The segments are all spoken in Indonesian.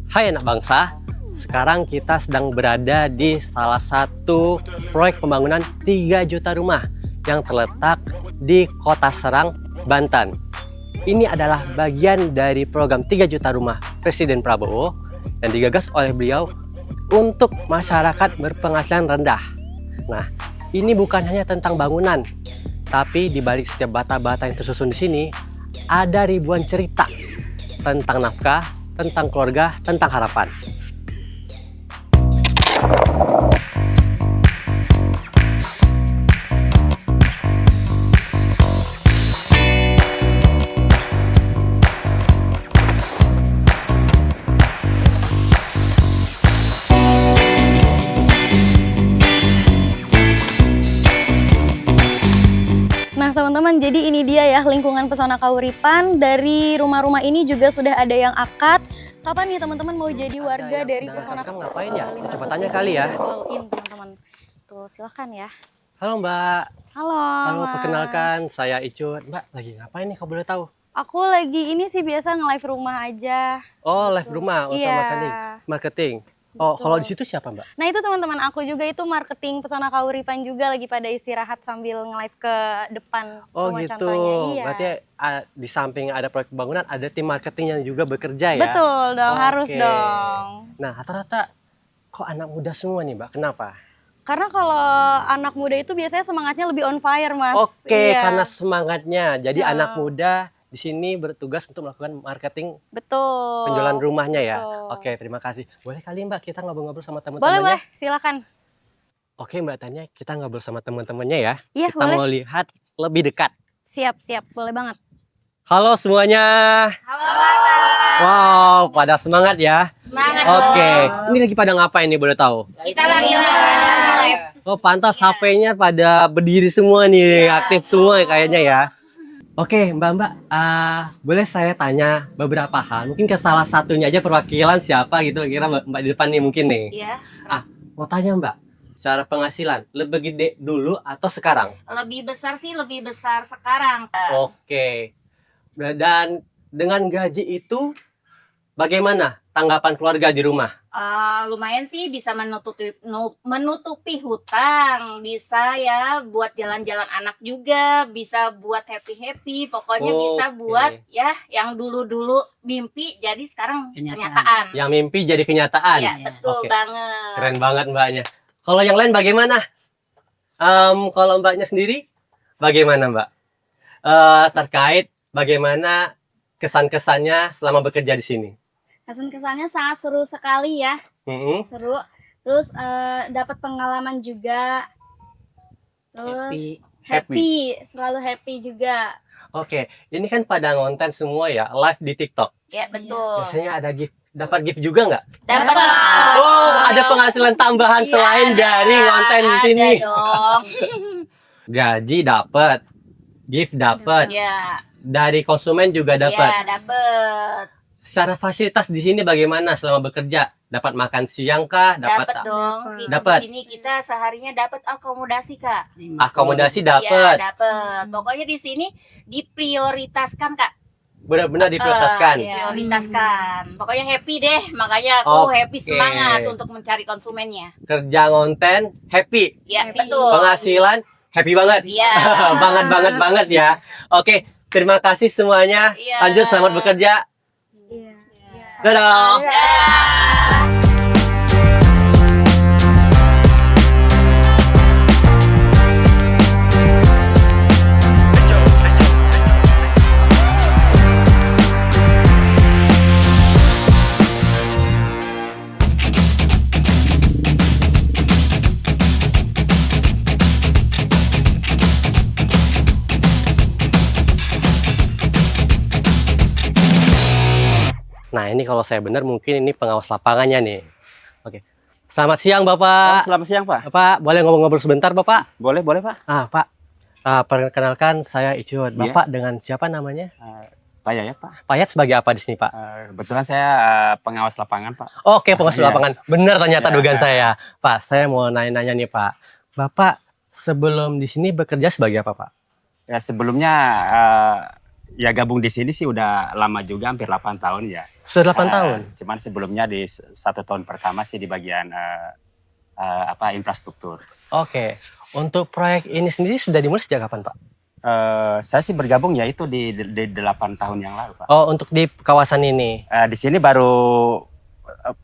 Hai anak bangsa, sekarang kita sedang berada di salah satu proyek pembangunan 3 juta rumah yang terletak di Kota Serang, Banten. Ini adalah bagian dari program 3 juta rumah Presiden Prabowo yang digagas oleh beliau untuk masyarakat berpenghasilan rendah. Nah, ini bukan hanya tentang bangunan, tapi di balik setiap bata-bata yang tersusun di sini ada ribuan cerita tentang nafkah, tentang keluarga, tentang harapan. Nah teman-teman, jadi ini dia ya lingkungan Pesona Kauripan. Dari rumah-rumah ini juga sudah ada yang akad. Kapan nih teman-teman mau jadi warga dari Pesona Kamu ngapain ya? Kauripan? Coba tanya kali ya. Teman-teman. Tuh silakan ya. Halo Mbak. Halo. Halo, Mas. perkenalkan saya Icut. Mbak, lagi ngapain nih kalau boleh tahu? Aku lagi ini sih biasa nge-live rumah aja. Oh, live rumah untuk Iya. marketing. Oh, Betul. kalau di situ siapa Mbak? Nah itu teman-teman aku juga itu marketing Pesona Kauripan juga lagi pada istirahat sambil nge-live ke depan Oh rumah gitu. contohnya. Iya. Berarti di samping ada proyek pembangunan, ada tim marketing yang juga bekerja ya? Betul dong, harus Oke. dong. Nah, rata-rata kok anak muda semua nih Mbak? Kenapa? Karena kalau anak muda itu biasanya semangatnya lebih on fire, Mas. Oke, Iya. karena semangatnya. Jadi Nah. anak muda di sini bertugas untuk melakukan marketing Betul. penjualan rumahnya ya. Betul. Oke, terima kasih. Boleh kali Mbak kita ngobrol-ngobrol sama Boleh, teman-temannya? boleh. Silakan. Oke Mbak Tanya, kita ngobrol sama teman-temannya ya. Iya, Kita boleh. mau lihat lebih dekat. Siap, siap. Boleh banget. Halo semuanya. Halo, Kakak. Wow, pada semangat ya. Semangat Oke, ini lagi pada ngapain nih boleh tahu? Kita lagi live. Oh, pantas HP-nya pada berdiri semua nih, aktif semua kayaknya ya. Oke, Mbak, boleh saya tanya beberapa hal? Mungkin ke salah satunya aja perwakilan siapa gitu, kira Mbak di depan nih mungkin nih. Iya. Mau tanya Mbak, secara penghasilan lebih gede dulu atau sekarang? Lebih besar sih, lebih besar sekarang. Oke. Dan dengan gaji itu bagaimana tanggapan keluarga di rumah? Lumayan sih bisa menutupi hutang, bisa ya buat jalan-jalan anak juga, bisa buat happy-happy, pokoknya bisa Oke. buat ya yang dulu-dulu mimpi jadi sekarang kenyataan. Yang mimpi jadi kenyataan. Iya, betul Oke. banget. Keren banget Mbaknya. Kalau yang lain bagaimana? Kalau Mbaknya sendiri bagaimana Mbak? Terkait bagaimana kesan-kesannya selama bekerja di sini? Kesan-kesannya sangat seru sekali ya. Mm-mm. Seru. Terus dapat pengalaman juga. Terus happy. Selalu happy juga. Oke, ini kan pada ngonten semua ya, live di TikTok. Ya, betul. Biasanya ada gift, dapat gift juga nggak? Dapat. Oh, ada penghasilan tambahan selain dari konten di sini. Ada dong. Gaji dapat, gift dapat, Ya. dari konsumen juga dapat. Iya, dapat. Secara fasilitas di sini bagaimana selama bekerja? Dapat makan siang kah? Dapat dong. Dapat. Di sini kita seharinya dapat akomodasi, Kak. Akomodasi Iya, dapat. dapat. Pokoknya di sini diprioritaskan, Kak. Benar-benar diprioritaskan. Prioritaskan. Pokoknya happy deh. Makanya aku happy Oke. semangat untuk mencari konsumennya. Kerja ngonten happy. Ya, Happy. betul. Penghasilan happy banget. Iya. banget ya. Oke, terima kasih semuanya. Iya. Lanjut selamat bekerja. Iya. Dadah. Nah, ini kalau saya benar mungkin ini pengawas lapangannya nih. Oke. Selamat siang, Bapak. Selamat siang, Pak. Bapak, boleh ngobrol-ngobrol sebentar, Bapak? Boleh, Pak. Pak. Perkenalkan saya Icut. Bapak dengan siapa namanya? Pak Yayat, Pak. Pak Yat sebagai apa di sini, Pak? Kebetulan saya pengawas lapangan, Pak. Oke, pengawas Iya. lapangan. Benar ternyata Iya. dugaan saya. Pak, saya mau nanya-nanya nih, Pak. Bapak sebelum di sini bekerja sebagai apa, Pak? Ya sebelumnya Ya gabung di sini sih udah lama juga, hampir 8 tahun ya. Sudah 8 tahun. Cuman sebelumnya di 1 tahun pertama sih di bagian infrastruktur. Oke. Untuk proyek ini sendiri sudah dimulai sejak kapan, Pak? Saya sih bergabung ya itu di 8 tahun yang lalu, Pak. Oh, untuk di kawasan ini. Di sini baru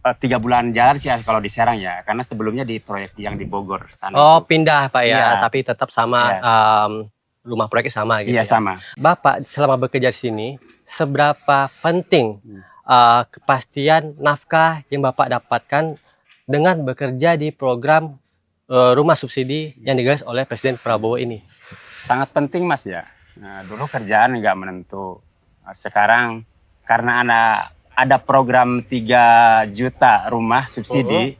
3 bulan jalan sih kalau di Serang ya, karena sebelumnya di proyek yang di Bogor. Oh, pindah Pak ya, Iya. tapi tetap sama Iya. rumah proyeknya sama gitu Iya ya. sama. Bapak selama bekerja di sini, seberapa penting kepastian nafkah yang Bapak dapatkan dengan bekerja di program rumah subsidi yang digagas oleh Presiden Prabowo ini? Sangat penting Mas ya. Nah, dulu kerjaan nggak menentu. Sekarang karena ada program 3 juta rumah subsidi,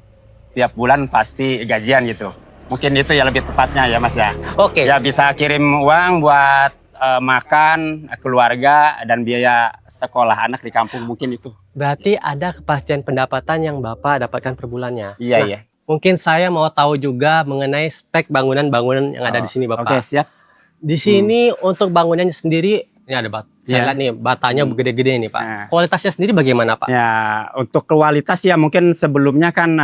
tiap bulan pasti gajian gitu. Mungkin itu ya lebih tepatnya ya Mas ya. Oke. Ya bisa kirim uang buat makan, keluarga, dan biaya sekolah anak di kampung mungkin itu. Berarti ada kepastian pendapatan yang Bapak dapatkan per bulannya. Iya, Nah, iya. mungkin saya mau tahu juga mengenai spek bangunan-bangunan yang ada di sini Bapak. Oke, siap. Di sini untuk bangunannya sendiri, ini ada saya Iya. lihat nih batanya gede-gede nih Pak. Nah. Kualitasnya sendiri bagaimana Pak? Ya, untuk kualitas ya mungkin sebelumnya kan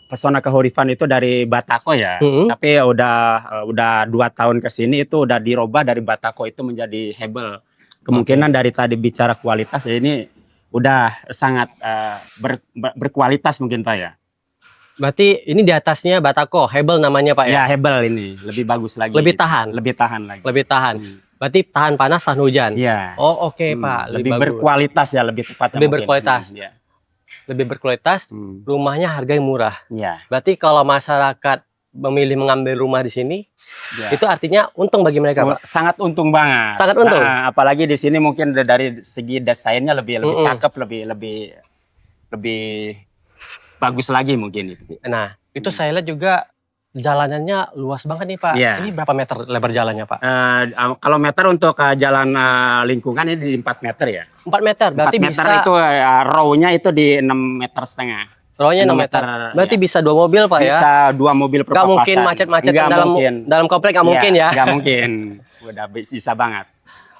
Pesona Kahuripan itu dari Batako ya. Tapi udah 2 tahun ke sini itu udah dirubah dari Batako itu menjadi Hebel. Kemungkinan dari tadi bicara kualitas ya ini udah sangat berkualitas mungkin Pak ya. Berarti ini di atasnya Batako, Hebel namanya Pak ya? Ya, Hebel ini lebih bagus lagi. Lebih tahan? Lebih tahan lagi. Lebih tahan. Berarti tahan panas, tahan hujan? Iya. Oh oke Pak, Lebih bagus. berkualitas ya, lebih tepatnya. Lebih mungkin. berkualitas. Iya. Lebih berkualitas, rumahnya harga yang murah. Iya. Berarti kalau masyarakat memilih mengambil rumah di sini, Ya. itu artinya untung bagi mereka Pak? Sangat untung banget. Sangat untung? Nah, apalagi di sini mungkin dari segi desainnya lebih cakep, lebih bagus lagi mungkin itu. Nah, itu saya lihat juga jalanannya luas banget nih Pak. Iya. Ini berapa meter lebar jalannya Pak? Kalau meter untuk jalan lingkungan ini di 4 meter ya. 4 meter, berarti 4 meter bisa itu row-nya itu di 6,5 meter. row-nya 6 meter. Berarti bisa 2 mobil Pak ya? Bisa 2 mobil per Gak papasan. mungkin macet-macet Nggak mungkin. dalam komplek gak mungkin ya? Gak mungkin. Udah bisa banget.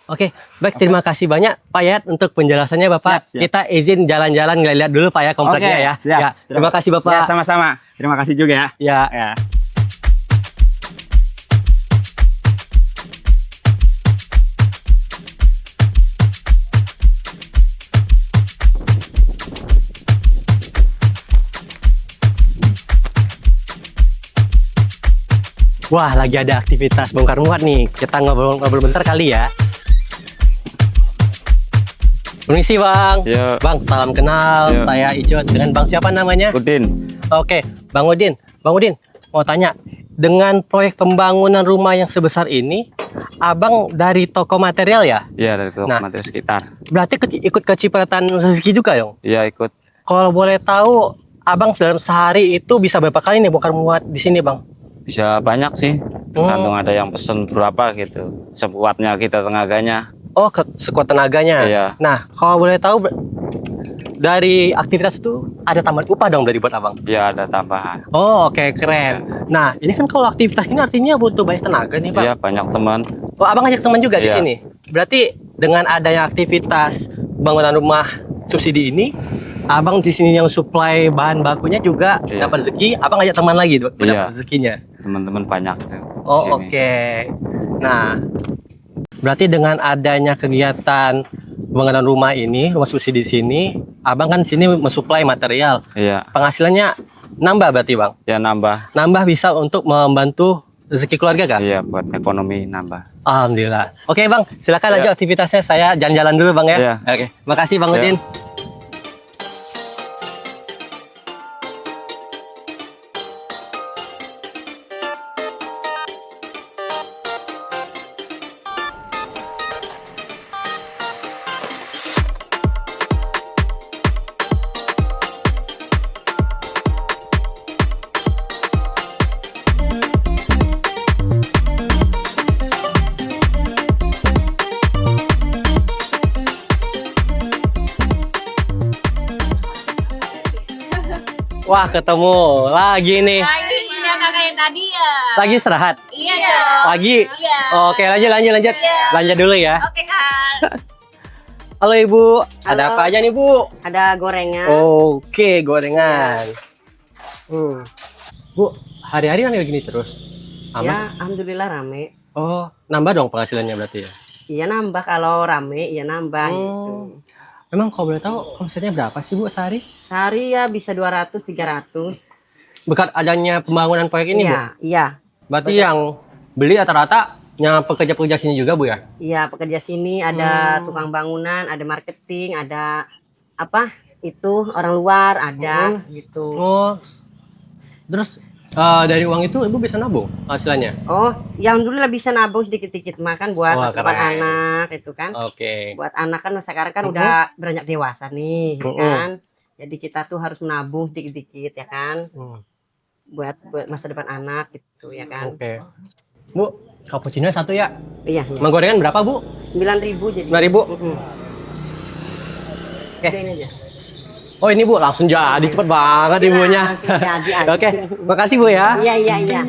Oke, baik terima kasih banyak Pak Yayat untuk penjelasannya Bapak. Siap, siap. Kita izin jalan-jalan lihat dulu Pak ya kompleknya ya. Siap. Ya, terima kasih Bapak. Ya, sama-sama. Terima kasih juga ya. Ya. Ya. Wah, lagi ada aktivitas bongkar muat nih. Kita ngobrol-ngobrol bentar kali ya. Permisi Bang. Ya. Bang, salam kenal. Ya. Saya Icot. Dengan Bang siapa namanya? Udin. Oke, Bang Udin. Bang Udin, mau tanya. Dengan proyek pembangunan rumah yang sebesar ini, Abang dari toko material ya? Iya, dari toko Nah. material sekitar. Berarti ikut kecipratan rezeki juga dong? Iya, ikut. Kalau boleh tahu, Abang dalam sehari itu bisa berapa kali nih bongkar muat di sini Bang? Bisa banyak sih. Tergantung ada yang pesen berapa gitu. Sekuatnya kita tenaganya. Oh, sekuat tenaganya. Iya. Nah, kalau boleh tahu dari aktivitas itu ada tambahan upah dong dari buat Abang? Ya, ada tambahan. Oh, oke, keren. Nah, ini kan kalau aktivitas ini artinya butuh banyak tenaga nih, Pak. Iya, banyak teman. Oh, Abang ngajak teman juga di Iya. sini. Berarti dengan adanya aktivitas bangunan rumah subsidi ini, Abang di sini yang supply bahan bakunya juga Iya. dapat rezeki, Abang ngajak teman lagi dapat Iya. rezekinya. Teman-teman banyak tuh di Oh, sini. oke. Nah, berarti dengan adanya kegiatan bangunan rumah ini, rumah subsidi di sini, Abang kan sini mensuplai material. Iya. Penghasilannya nambah berarti, Bang? Ya, nambah. Nambah bisa untuk membantu rezeki keluarga kan? Iya, buat ekonomi nambah. Alhamdulillah. Oke, Bang, silakan Ya. lanjut aktivitasnya. Saya jalan-jalan dulu, Bang ya. Ya. Oke. Makasih, Bang Ya. Udin. Wah, ketemu lagi nih. Iya kakak yang tadi ya. Lagi istirahat? Iya dong. Lagi? Iya. Oke, lanjut. Iya. Lanjut dulu ya. Oke kan. Halo Ibu, ada Halo. apa aja nih Bu? Ada gorengan. Oke, gorengan. Bu, hari-hari kan kayak gini terus? Aman? Ya, alhamdulillah rame. Oh, nambah dong penghasilannya berarti ya? Iya nambah kalau rame, iya nambah gitu. Emang kalau boleh tahu omsetnya berapa sih Bu sehari? Sehari ya bisa 200 300. Berkat adanya pembangunan proyek ini Bu? Iya, iya. Berarti yang beli rata-rata yang pekerja-pekerja sini juga Bu ya? Iya, pekerja sini ada tukang bangunan, ada marketing, ada apa? Itu orang luar ada gitu. Oh, terus dari uang itu Ibu bisa nabung hasilnya? Oh, ya alhamdulillah bisa nabung sedikit-sedikit makan buat Wah, buat keren. anak itu kan. Oke. Buat anak kan sekarang kan udah beranjak dewasa nih, kan. Jadi kita tuh harus menabung sedikit-sedikit ya kan. Buat masa depan anak gitu ya kan. Oke. Bu, cappuccino satu ya? Iya, iya. Emang gorengan berapa Bu? 9.000 jadi. 9.000? Oke. Ini aja. Oh ini Bu, langsung jadi cepet banget Iya, Ibunya. langsung jadi aja. Oke, makasih Bu ya. Iya, iya, iya.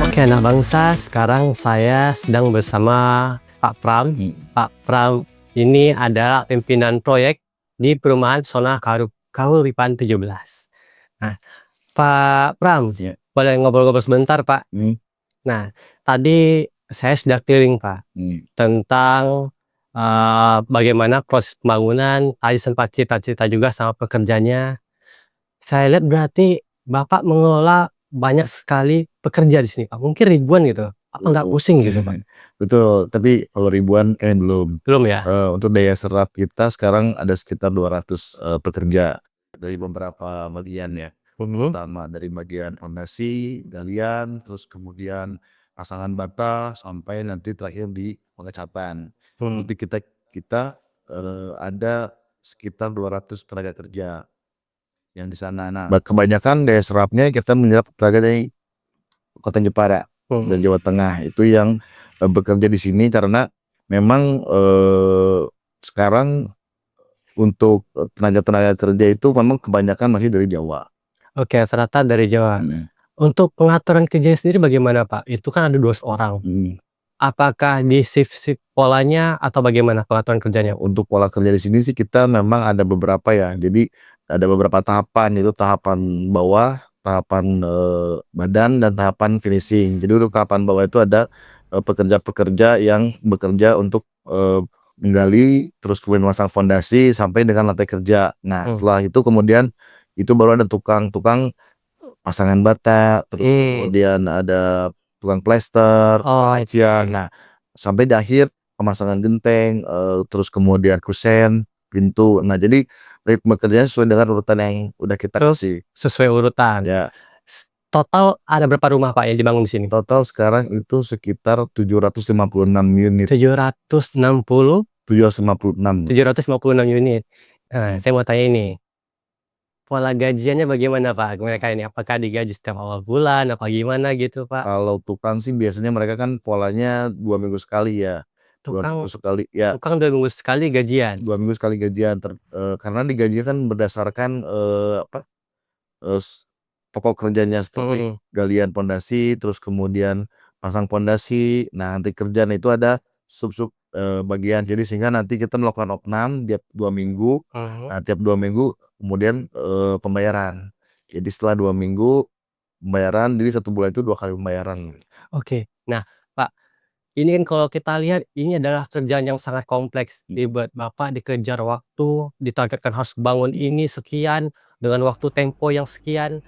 Oke anak bangsa, sekarang saya sedang bersama Pak Pram. Pak Pram ini adalah pimpinan proyek di perumahan Pesona Kahuripan 17. Nah, Pak Pram, boleh ngobrol-ngobrol sebentar Pak? Nah, tadi saya sudah keliling Pak tentang bagaimana proses pembangunan, tadi sempat cerita-cerita juga sama pekerjanya. Saya lihat berarti Bapak mengelola banyak sekali pekerja di sini Pak, mungkin ribuan gitu. Apa nggak pusing gitu Pak? Betul, tapi kalau ribuan belum. Belum ya? Untuk daya serap kita sekarang ada sekitar 200 pekerja dari beberapa bagian ya. Pertama dari bagian fondasi, galian, terus kemudian pasangan bata sampai nanti terakhir di pengecatan. Nanti kita ada sekitar 200 tenaga kerja yang di sana. Nah, kebanyakan daya serapnya kita menyerap tenaga dari Kota Jepara dan Jawa Tengah itu yang bekerja di sini karena memang sekarang untuk tenaga kerja itu memang kebanyakan masih dari Jawa. Oke, rata dari Jawa. Untuk pengaturan kerja sendiri bagaimana Pak? Itu kan ada 200 orang. Apakah di shift polanya atau bagaimana pengaturan kerjanya? Untuk pola kerja di sini sih kita memang ada beberapa ya. Jadi ada beberapa tahapan, itu tahapan bawah, tahapan badan dan tahapan finishing. Jadi untuk tahapan bawah itu ada pekerja-pekerja yang bekerja untuk menggali, terus kemudian masang fondasi sampai dengan lantai kerja. Nah, setelah itu kemudian itu baru ada tukang pasangan bata, terus kemudian ada tukang plester, nah sampai di akhir pemasangan genteng, terus kemudian kusen, pintu. Nah jadi ritme kerjanya sesuai dengan urutan yang udah kita kasih. Sesuai urutan. Ya. Total ada berapa rumah Pak yang dibangun di sini? Total sekarang itu sekitar 756 unit. 760? 756. 756 unit. Nah, saya mau tanya ini. Pola gajiannya bagaimana Pak? Mereka ini apakah digaji setiap awal bulan apa gimana gitu Pak? Kalau tukang sih biasanya mereka kan polanya 2 minggu sekali ya. 2 Tukang minggu sekali ya. Tukang 2 minggu sekali gajian. 2 minggu sekali gajian karena digaji kan berdasarkan pokok kerjanya seperti galian pondasi, terus kemudian pasang pondasi. Nah, nanti kerjaan itu ada sub bagian. Jadi sehingga nanti kita melakukan opnam tiap 2 minggu. Nah, tiap 2 minggu kemudian pembayaran. Jadi setelah 2 minggu pembayaran, jadi 1 bulan itu 2 kali pembayaran. Oke. Nah, Pak, ini kan kalau kita lihat ini adalah kerjaan yang sangat kompleks. Buat Bapak dikejar waktu, ditargetkan harus bangun ini sekian dengan waktu tempo yang sekian.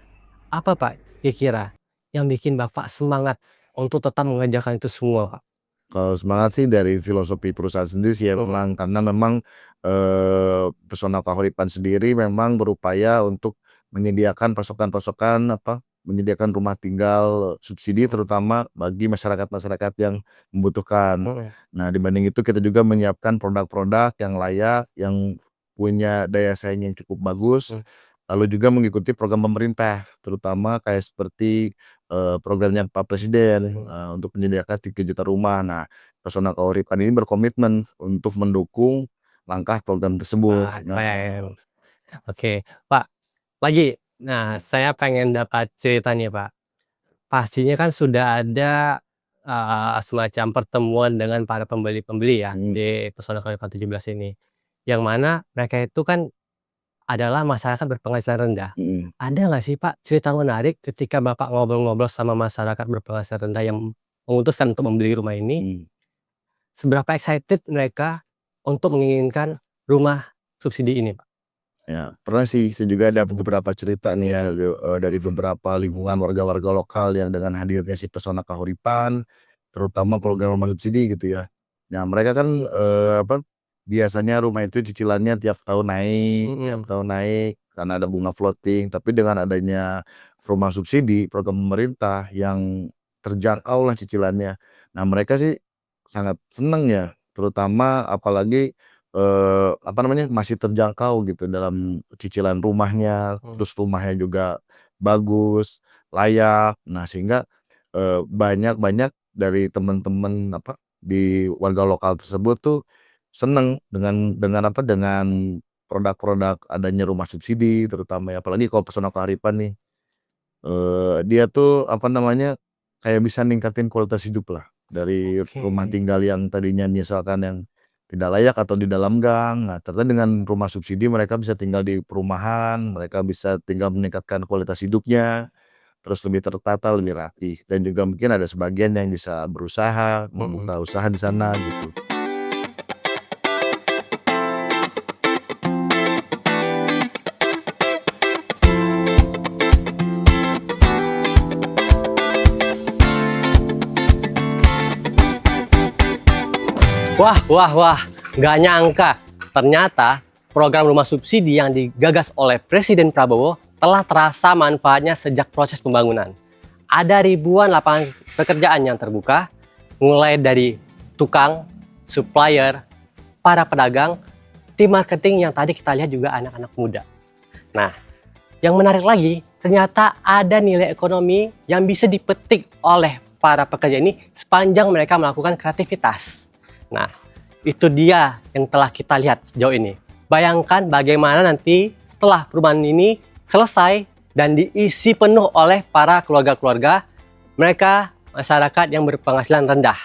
Apa Pak kira-kira yang bikin Bapak semangat untuk tetap mengerjakan itu semua Pak? Kalau semangat sih dari filosofi perusahaan sendiri sih ya memang karena memang Pesona Kahuripan sendiri memang berupaya untuk menyediakan pasokan-pasokan menyediakan rumah tinggal subsidi terutama bagi masyarakat-masyarakat yang membutuhkan. Nah, dibanding itu kita juga menyiapkan produk-produk yang layak, yang punya daya saing yang cukup bagus. Lalu juga mengikuti program pemerintah, terutama kayak seperti programnya Pak Presiden untuk menyediakan 3 juta rumah. Nah, Pesona Kahuripan ini berkomitmen untuk mendukung langkah program tersebut. Oke, Pak. Lagi, nah saya pengen dapat ceritanya Pak. Pastinya kan sudah ada semacam pertemuan dengan para pembeli-pembeli ya di Pesona Kahuripan 17 ini. Yang mana mereka itu kan adalah masyarakat berpenghasilan rendah. Ada nggak sih Pak cerita menarik ketika Bapak ngobrol-ngobrol sama masyarakat berpenghasilan rendah yang memutuskan untuk membeli rumah ini? Seberapa excited mereka untuk menginginkan rumah subsidi ini Pak? Ya, pernah sih, saya juga ada beberapa cerita nih ya dari beberapa lingkungan warga-warga lokal yang dengan hadirnya si Pesona Kahuripan, terutama program rumah subsidi gitu ya. Nah, mereka kan biasanya rumah itu cicilannya tiap tahun naik karena ada bunga floating. Tapi dengan adanya rumah subsidi, program pemerintah yang terjangkau lah cicilannya. Nah, mereka sih sangat seneng ya, terutama apalagi masih terjangkau gitu dalam cicilan rumahnya, terus rumahnya juga bagus, layak. Nah, sehingga banyak dari teman-teman di warga lokal tersebut tuh seneng dengan produk-produk adanya rumah subsidi, terutama ya, apalagi kalau Pesona Kahuripan nih. Dia tuh kayak bisa ningkatin kualitas hidup lah dari rumah tinggal yang tadinya misalkan yang tidak layak atau di dalam gang. Nah, ternyata dengan rumah subsidi mereka bisa tinggal di perumahan, mereka bisa tinggal meningkatkan kualitas hidupnya, terus lebih tertata, lebih rapi. Dan juga mungkin ada sebagian yang bisa berusaha, membuka usaha di sana gitu. Wah, nggak nyangka. Ternyata program rumah subsidi yang digagas oleh Presiden Prabowo telah terasa manfaatnya sejak proses pembangunan. Ada ribuan lapangan pekerjaan yang terbuka, mulai dari tukang, supplier, para pedagang, tim marketing yang tadi kita lihat juga anak-anak muda. Nah, yang menarik lagi, ternyata ada nilai ekonomi yang bisa dipetik oleh para pekerja ini sepanjang mereka melakukan kreativitas. Nah, itu dia yang telah kita lihat sejauh ini. Bayangkan bagaimana nanti setelah perumahan ini selesai dan diisi penuh oleh para keluarga-keluarga mereka masyarakat yang berpenghasilan rendah.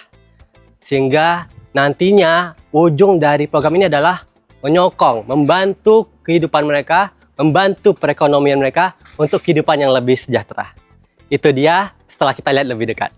Sehingga nantinya ujung dari program ini adalah menyokong, membantu kehidupan mereka, membantu perekonomian mereka untuk kehidupan yang lebih sejahtera. Itu dia setelah kita lihat lebih dekat.